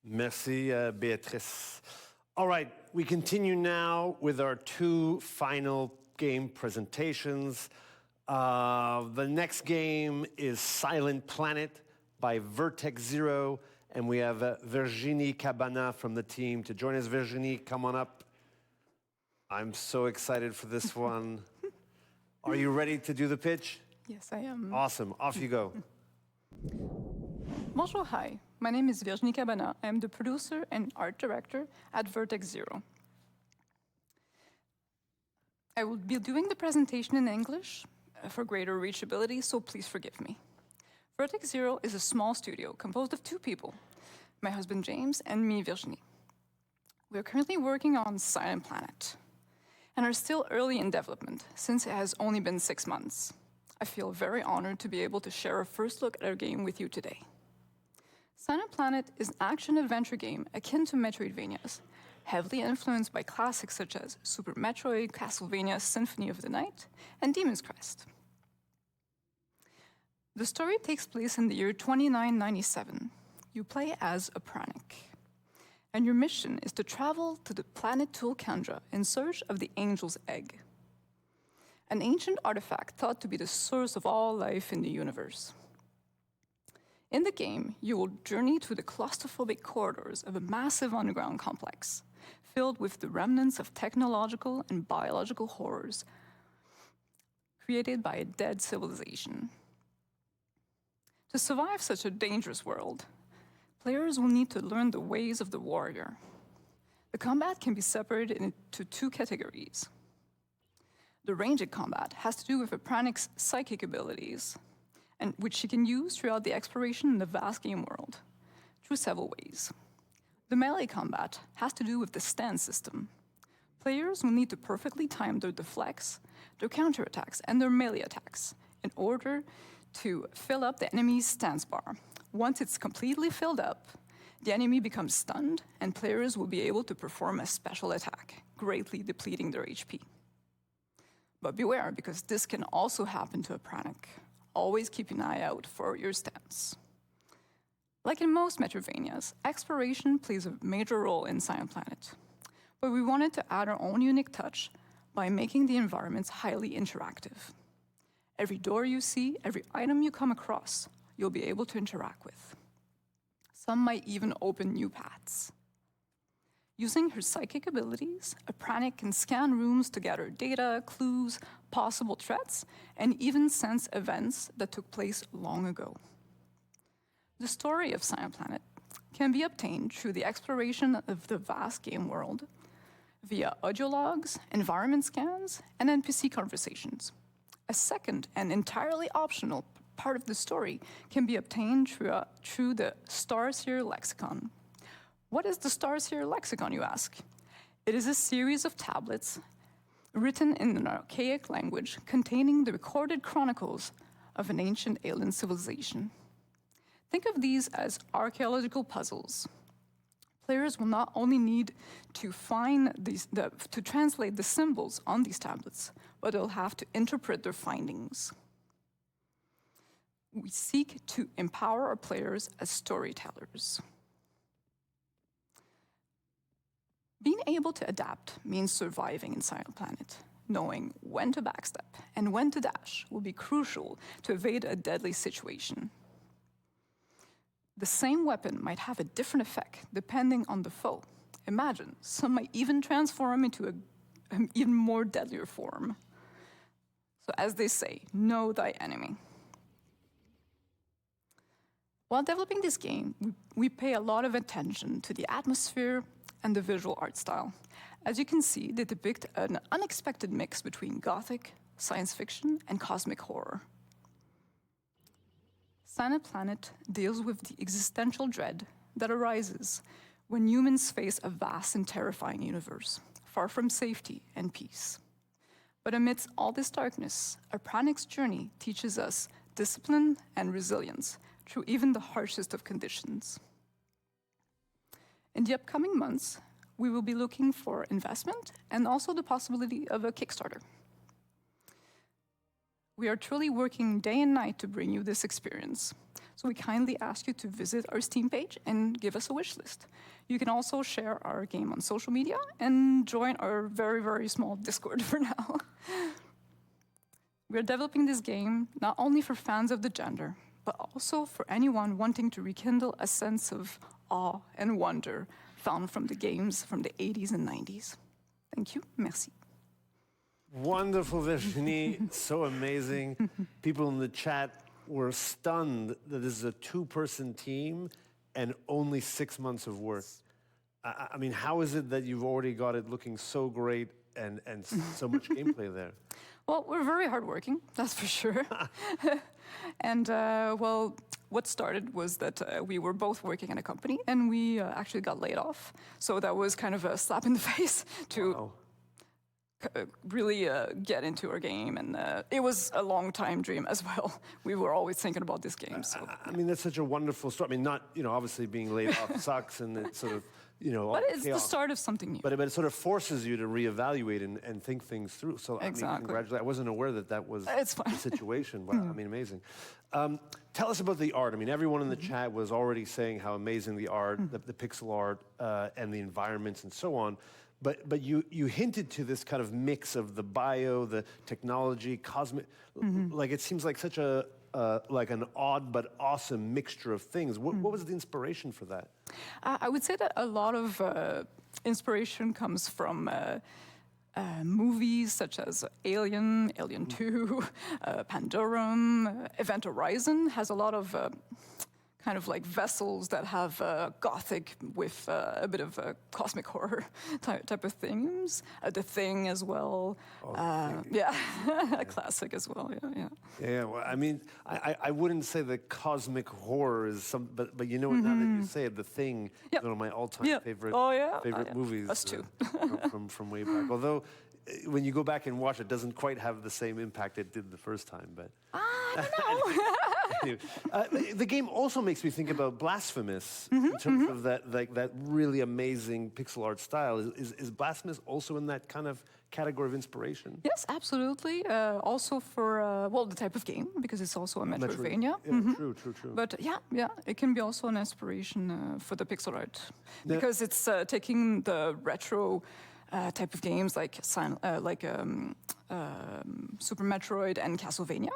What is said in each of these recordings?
Merci, Beatrice. All right, we continue now with our two final game presentations. The next game is Silent Planet by Vertex Zero, and we have Virginie Cabana from the team to join us. Virginie, come on up. I'm so excited for this one. Are you ready to do the pitch? Yes, I am. Awesome, off you go. Bonjour, hi. My name is Virginie Cabana. I am the producer and art director at Vertex Zero. I will be doing the presentation in English for greater reachability, so please forgive me. Vertex Zero is a small studio composed of two people, my husband James and me, Virginie. We are currently working on Silent Planet and are still early in development since it has only been 6 months. I feel very honored to be able to share a first look at our game with you today. Silent Planet is an action-adventure game akin to Metroidvanias, heavily influenced by classics such as Super Metroid, Castlevania Symphony of the Night, and Demon's Crest. The story takes place in the year 2997. You play as a pranic, and your mission is to travel to the planet Tulkandra in search of the Angel's Egg, an ancient artifact thought to be the source of all life in the universe. In the game, you will journey through the claustrophobic corridors of a massive underground complex, filled with the remnants of technological and biological horrors created by a dead civilization. To survive such a dangerous world, players will need to learn the ways of the warrior. The combat can be separated into two categories. The ranged combat has to do with a pranic's psychic abilities, and which she can use throughout the exploration in the vast game world, through several ways. The melee combat has to do with the stance system. Players will need to perfectly time their deflects, their counterattacks, and their melee attacks in order to fill up the enemy's stance bar. Once it's completely filled up, the enemy becomes stunned, and players will be able to perform a special attack, greatly depleting their HP. But beware, because this can also happen to a pranic. Always keep an eye out for your stance. Like in most Metroidvanias, exploration plays a major role in Silent Planet, but we wanted to add our own unique touch by making the environments highly interactive. Every door you see, every item you come across, you'll be able to interact with. Some might even open new paths. Using her psychic abilities, a pranic can scan rooms to gather data, clues, possible threats, and even sense events that took place long ago. The story of Silent Planet can be obtained through the exploration of the vast game world via audio logs, environment scans, and NPC conversations. A second and entirely optional part of the story can be obtained through the Starseer Lexicon. What is the Starseer Lexicon, you ask? It is a series of tablets written in an archaic language containing the recorded chronicles of an ancient alien civilization. Think of these as archaeological puzzles. Players will not only need to to translate the symbols on these tablets, but they'll have to interpret their findings. We seek to empower our players as storytellers. Being able to adapt means surviving in Silent Planet. Knowing when to backstep and when to dash will be crucial to evade a deadly situation. The same weapon might have a different effect depending on the foe. Imagine, some might even transform into an even more deadlier form. So as they say, know thy enemy. While developing this game, we pay a lot of attention to the atmosphere and the visual art style. As you can see, they depict an unexpected mix between gothic, science fiction, and cosmic horror. Silent Planet deals with the existential dread that arises when humans face a vast and terrifying universe, far from safety and peace. But amidst all this darkness, a pranic's journey teaches us discipline and resilience through even the harshest of conditions. In the upcoming months, we will be looking for investment and also the possibility of a Kickstarter. We are truly working day and night to bring you this experience. So we kindly ask you to visit our Steam page and give us a wish list. You can also share our game on social media and join our very, very small Discord for now. We are developing this game not only for fans of the genre, but also for anyone wanting to rekindle a sense of awe and wonder found from the games from the 80s and 90s. Thank you. Merci. Wonderful, Virginie. So amazing. People in the chat were stunned that this is a two-person team and only 6 months of work. I mean, how is it that you've already got it looking so great and so much gameplay there? Well, we're very hardworking, that's for sure. And, well, what started was that we were both working in a company and we actually got laid off. So that was kind of a slap in the face to... Wow. Really get into our game, and it was a long time dream as well. We were always thinking about this game. So I mean, that's such a wonderful story. I mean, not, obviously being laid off sucks, and it's sort of, but it's the start of something new. But it sort of forces you to reevaluate and think things through. So I mean, congratulations. I wasn't aware that was the situation. Wow, I mean, amazing. Tell us about the art. I mean, everyone in the chat was already saying how amazing the art, the pixel art, and the environments and so on. But you hinted to this kind of mix of the bio, the technology, cosmic, like it seems like such a like an odd but awesome mixture of things. What was the inspiration for that? I would say that a lot of inspiration comes from movies such as Alien, Alien 2, Pandorum, Event Horizon has a lot of kind of like vessels that have gothic with a bit of cosmic horror type of themes. The Thing as well. Yeah, a classic as well. Yeah. Well, I mean, I wouldn't say that cosmic horror is some, but you know what? Now that you say it, The Thing is one of my all-time favorite movies. Us too. From way back. Although, when you go back and watch it, doesn't quite have the same impact it did the first time. But I don't know. Anyway, the game also makes me think about Blasphemous in terms of that really amazing pixel art style. Is Blasphemous also in that kind of category of inspiration? Yes, absolutely. Also for well, the type of game, because it's also a Metroidvania. True. But yeah, it can be also an inspiration for the pixel art because it's taking the retro type of games like Super Metroid and Castlevania,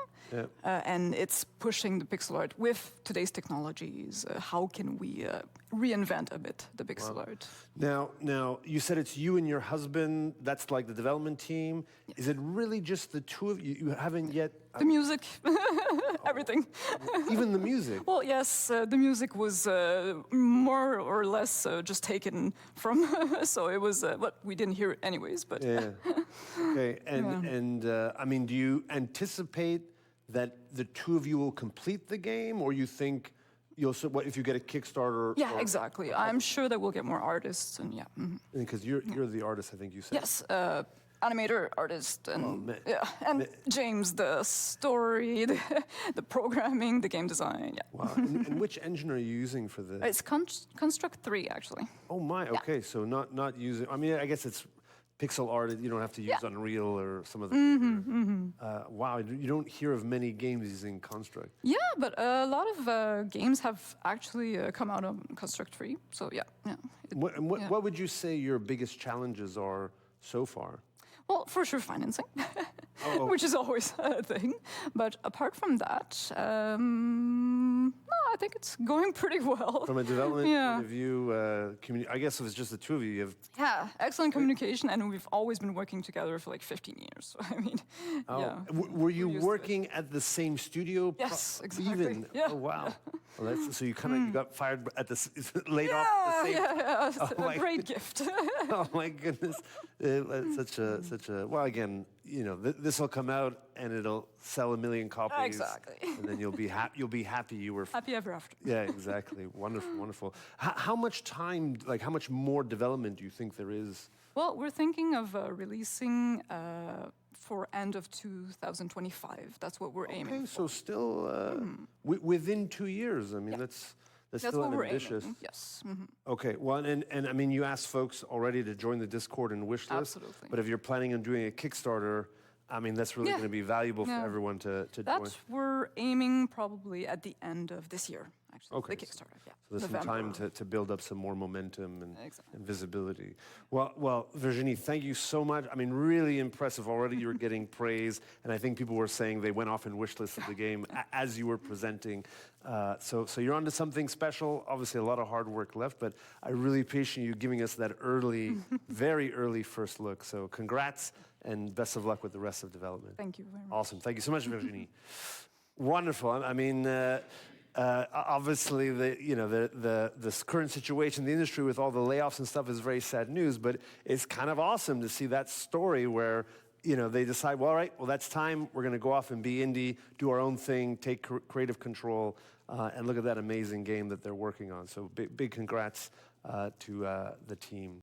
and it's pushing the pixel art with today's technologies. How can we reinvent a bit the pixel art? Now, you said it's you and your husband. That's like the development team. Yeah. Is it really just the two of you? You haven't yet. The music, everything. Even the music. Well, yes, the music was more or less just taken from, so it was. But we didn't hear it anyways. But yeah. Okay, and I mean, do you anticipate that the two of you will complete the game, or you think you'll? What if you get a Kickstarter? Yeah, exactly. I'm sure that we'll get more artists, and Because you're the artist, I think you said. Yes. Animator, artist, and and James, the story, the programming, the game design. Yeah. Wow. And which engine are you using for this? It's Construct 3, actually. Oh my. Okay, so not using. I mean, I guess it's pixel art. You don't have to use Unreal or some of the. Wow, you don't hear of many games using Construct. Yeah, but a lot of games have actually come out on Construct 3. So yeah. What would you say your biggest challenges are so far? Well, for sure, financing, which is always a thing. But apart from that, I think it's going pretty well. From a development point of view, I guess if it's just the two of you, you have... excellent communication, and we've always been working together for like 15 years. So, I mean, Were you working at the same studio? Yes, exactly. Even? Yeah. Oh, wow. Well, so you kind of you got fired at the laid off at the same time. Yeah, a great gift. Oh my goodness, such a well. Again, this will come out and it'll sell 1 million copies. Exactly. And then you'll be happy. You'll be happy you were happy ever after. Yeah, exactly. Wonderful. How much time? Like, how much more development do you think there is? Well, we're thinking of releasing. For end of 2025. That's what we're aiming for. Okay, so still within 2 years. I mean, that's still what we're ambitious. Aiming. Yes. Okay, well, and I mean, you asked folks already to join the Discord and wish list. Absolutely. But if you're planning on doing a Kickstarter, I mean, that's really Yeah. going to be valuable for Yeah. everyone to join. That's we're aiming probably at the end of this year, actually. Okay, The Kickstarter, yeah. So there's some time to build up some more momentum and visibility. Well, Virginie, thank you so much. I mean, really impressive. Already you're getting praise, and I think people were saying they went off and wishlisted the game as you were presenting. So you're onto something special. Obviously, a lot of hard work left, but I really appreciate you giving us that early, very early first look. So congrats, and best of luck with the rest of development. Thank you very much. Awesome. Thank you so much, Virginie. Wonderful. I mean, obviously, the current situation in the industry with all the layoffs and stuff is very sad news, but it's kind of awesome to see that story where, they decide, well, all right, well, that's time. We're going to go off and be indie, do our own thing, take creative control, and look at that amazing game that they're working on. So big congrats to the team.